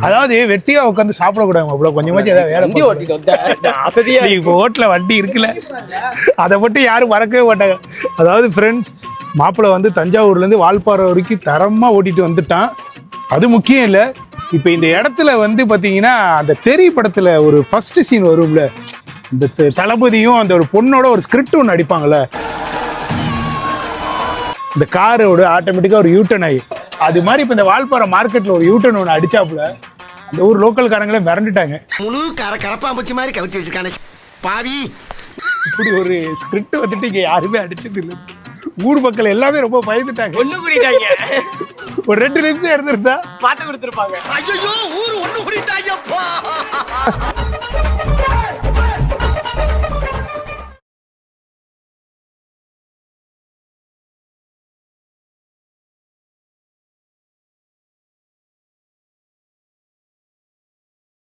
அதாவது வெட்டியா உட்காந்து சாப்பிடக்கூடாது அவ்வளவு கொஞ்சமாச்சும் ஏதாவது வேலை இப்போ ஹோட்டல வண்டி இருக்குல்ல அதை மட்டும் யாரும் மறக்கவே மாட்டாங்க. அதாவது ஃப்ரெண்ட்ஸ், மாப்பிள்ளை வந்து தஞ்சாவூர்லேருந்து வால்பாறை வரைக்கும் தரமாக ஓட்டிட்டு வந்துட்டான். அது முக்கியம் இல்லை, இப்போ இந்த இடத்துல வந்து பார்த்தீங்கன்னா அந்த தெரி படத்தில் ஒரு ஃபர்ஸ்ட் சீன் வரும்ல, இந்த தளபதியும் அந்த ஒரு பொண்ணோட ஒரு ஸ்கிரிப்ட் ஒன்று அடிப்பாங்கள்ல, இந்த காரோட ஆட்டோமேட்டிக்காக ஒரு யூட்டன் ஆகி அது மாதிரி இப்போ இந்த வால்பாறை மார்க்கெட்டில் ஒரு யூட்டன் ஒன்று அடிச்சாப்புல அந்த ஊர் லோக்கல் காரங்களே மிரண்டுட்டாங்க. முழு கரப்பாம்பூச்சி மாதிரி கவிச்சு வச்சிருக்கானே பாவி. இப்படி ஒரு ஸ்கிரிப்ட் வந்துட்டு இங்கே யாருமே அடிச்சது இல்லை. ஊர் மக்கள் எல்லாமே ரொம்ப பயந்துட்டாங்க. ஒண்ணு கூட்டிட்டாங்க. ஒரு 2 நிமிஷம் இருந்திருந்தா பாட்டு கொடுத்துருப்பாங்க. ஐயோ ஊர் ஒண்ணு கூட்டிட்டாங்கப்பா.